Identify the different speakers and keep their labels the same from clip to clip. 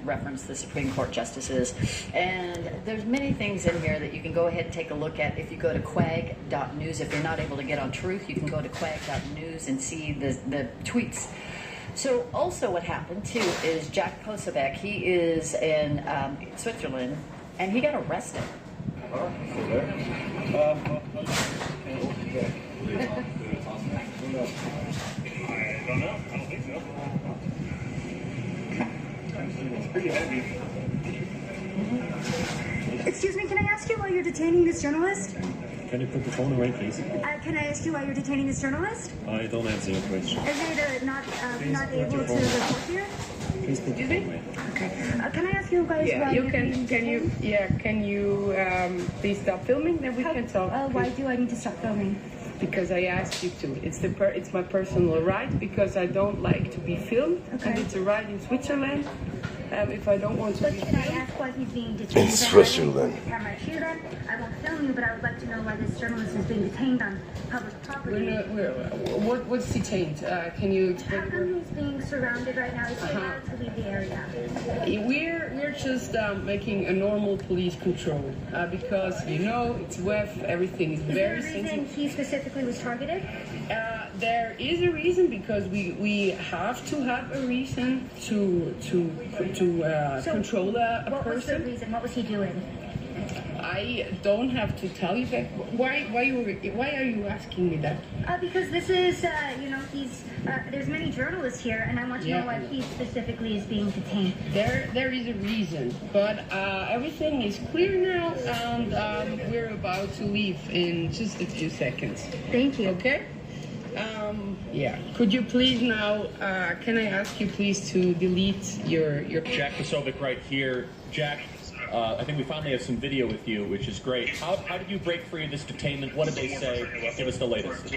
Speaker 1: reference the Supreme Court justices. And there's many things in here that you can go ahead and take a look at. If you go to quag.news, if you're not able to get on Truth, you can go to quag.news and see the tweets. So also what happened, too, is Jack Posobiec, he is in Switzerland, and he got arrested.
Speaker 2: I don't know. I don't think so. It's pretty heavy.
Speaker 3: Excuse me, can I ask you why you're detaining this journalist?
Speaker 2: Can you put the phone away, please?
Speaker 3: Can I ask you why you're detaining this journalist?
Speaker 2: I don't answer your question.
Speaker 3: Is it not able to report here?
Speaker 2: Please put the phone away.
Speaker 3: Okay. Can I ask you guys why
Speaker 4: Can you please stop filming? Then we can talk.
Speaker 3: Why do I need to stop filming?
Speaker 4: Because I asked you to. It's my personal right, because I don't like to be filmed.
Speaker 3: Okay.
Speaker 4: And it's a right in Switzerland. If I don't want to be
Speaker 3: But can I
Speaker 4: filmed.
Speaker 3: ask why he's being detained?
Speaker 5: In Switzerland.
Speaker 3: Camera here then. I won't film you, but I would like to know why this journalist is being detained on public property.
Speaker 4: What's detained? Can you explain?
Speaker 3: How come he's being surrounded right now? He's allowed to leave the area.
Speaker 4: We're just making a normal police control because it's WEF. Everything is very
Speaker 3: Is there a reason
Speaker 4: sensitive.
Speaker 3: he specifically was targeted?
Speaker 4: There is a reason because we have to have a reason to control a
Speaker 3: What was the
Speaker 4: person.
Speaker 3: reason? What was he doing?
Speaker 4: I don't have to tell you that. Why are you asking me that?
Speaker 3: Because this is, there's many journalists here, and I want to know why he specifically is being detained.
Speaker 4: There is a reason, but everything is clear now, and we're about to leave in just a few seconds.
Speaker 3: Thank you.
Speaker 4: Okay? Could you please now, can I ask you please to delete your...
Speaker 6: Jack Posobiec right here. Jack, I think we finally have some video with you, which is great. How did you break free of this detainment? What did they say? Give us the latest.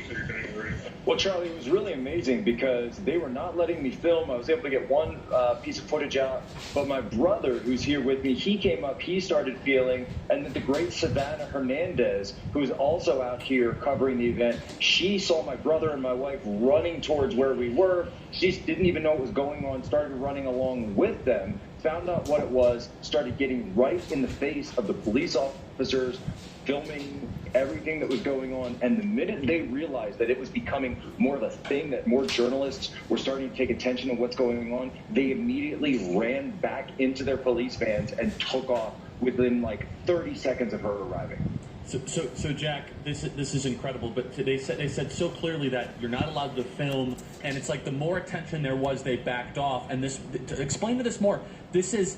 Speaker 7: Well, Charlie, it was really amazing because they were not letting me film. I was able to get one piece of footage out, but my brother, who's here with me, he came up, he started feeling, and then the great Savannah Hernandez, who's also out here covering the event, she saw my brother and my wife running towards where we were. She didn't even know what was going on, started running along with them, found out what it was, started getting right in the face of the police officers, filming everything that was going on. And the minute they realized that it was becoming more of a thing, that more journalists were starting to take attention to what's going on, they immediately ran back into their police vans and took off within like 30 seconds of her arriving.
Speaker 6: So Jack, this is incredible. But they said so clearly that you're not allowed to film, and it's like the more attention there was, they backed off. And explain to this more. This is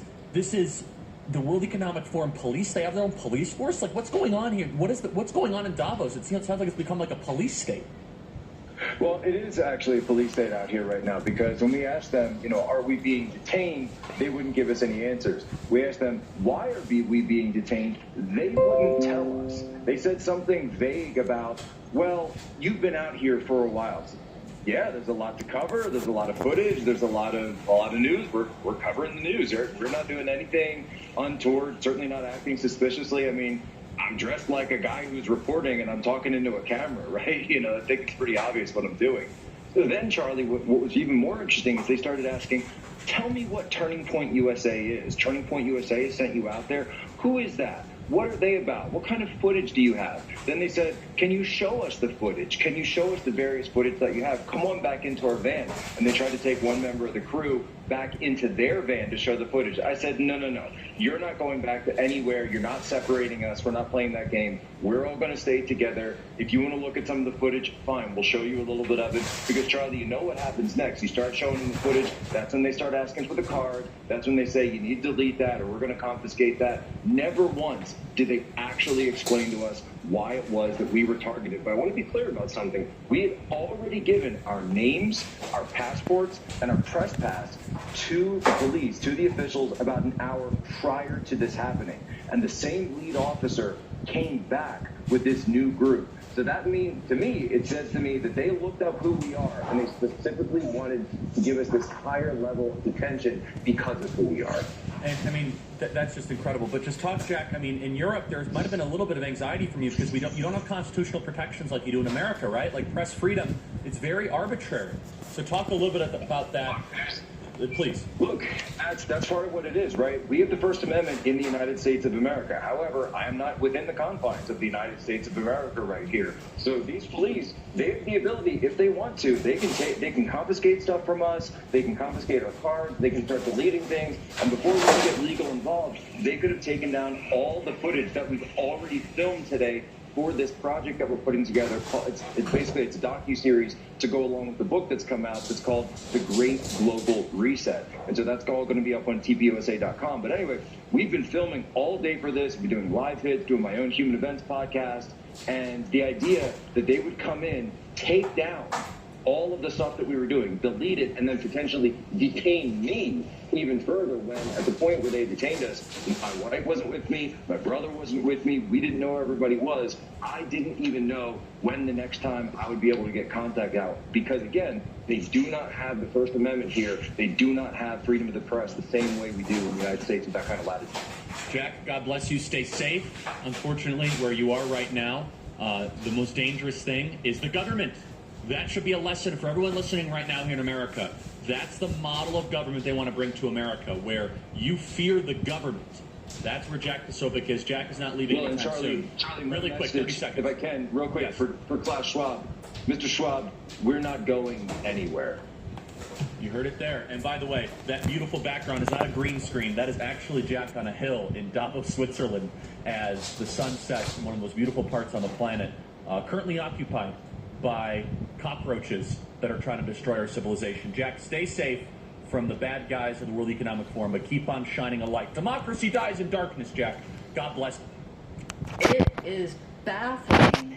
Speaker 6: the World Economic Forum police. They have their own police force. Like, what's going on here? What's going on in Davos? It sounds like it's become like a police state.
Speaker 7: Well, it is actually a police state out here right now, because when we asked them, are we being detained, they wouldn't give us any answers. We asked them, why are we being detained? They wouldn't tell us. They said something vague about, well, you've been out here for a while. Yeah, there's a lot to cover. There's a lot of footage. There's a lot of news. We're covering the news. We're not doing anything untoward. Certainly not acting suspiciously. I mean, I'm dressed like a guy who's reporting, and I'm talking into a camera, right? I think it's pretty obvious what I'm doing. So then, Charlie, what was even more interesting is they started asking, tell me what Turning Point USA is. Turning Point USA sent you out there. Who is that? What are they about? What kind of footage do you have? Then they said, can you show us the footage? Can you show us the various footage that you have? Come on back into our van. And they tried to take one member of the crew back into their van to show the footage. I said, no. You're not going back to anywhere. You're not separating us. We're not playing that game. We're all going to stay together. If you want to look at some of the footage, fine. We'll show you a little bit of it. Because, Charlie, you know what happens next. You start showing them the footage. That's when they start asking for the card. That's when they say, you need to delete that or we're going to confiscate that. Never once did they actually explain to us why it was that we were targeted. But I want to be clear about something. We had already given our names, our passports, and our press pass to the police, to the officials, about an hour prior to this happening. And the same lead officer came back with this new group. So that means, to me, it says to me that they looked up who we are, and they specifically wanted to give us this higher level of detention because of who we are.
Speaker 6: And I mean, that's just incredible. But just talk, Jack. I mean, in Europe, there might have been a little bit of anxiety from you because you don't have constitutional protections like you do in America, right? Like press freedom, it's very arbitrary. So talk a little bit about that. Please.
Speaker 7: Look, that's part of what it is, right? We have the First Amendment in the United States of America. However, I am not within the confines of the United States of America right here. So these police, they have the ability, if they want to, they can confiscate stuff from us, they can confiscate our cards, they can start deleting things, and before we can get legal involved, they could have taken down all the footage that we've already filmed today for this project that we're putting together. It's basically a docuseries to go along with the book that's come out that's called The Great Global Reset. And so that's all going to be up on tpusa.com. But anyway, we've been filming all day for this. We've been doing live hits, doing my own human events podcast. And the idea that they would come in, take down all of the stuff that we were doing, delete it, and then potentially detain me even further when at the point where they detained us, my wife wasn't with me, my brother wasn't with me, we didn't know where everybody was. I didn't even know when the next time I would be able to get contact out. Because again, they do not have the First Amendment here. They do not have freedom of the press the same way we do in the United States with that kind of latitude.
Speaker 6: Jack, God bless you. Stay safe. Unfortunately, where you are right now, the most dangerous thing is the government. That should be a lesson for everyone listening right now here in America. That's the model of government they want to bring to America, where you fear the government. That's where Jack Posobiec is. Jack is not leaving anytime soon.
Speaker 7: Charlie,
Speaker 6: really quick, 30 seconds.
Speaker 7: If I can, real quick,
Speaker 6: Yes.
Speaker 7: for Klaus Schwab. Mr. Schwab, we're not going anywhere.
Speaker 6: You heard it there. And by the way, that beautiful background is not a green screen. That is actually Jack on a hill in Davos, Switzerland, as the sun sets in one of the most beautiful parts on the planet, currently occupied by cockroaches that are trying to destroy our civilization. Jack, stay safe from the bad guys of the World Economic Forum, but keep on shining a light. Democracy dies in darkness, Jack. God bless.
Speaker 1: It is baffling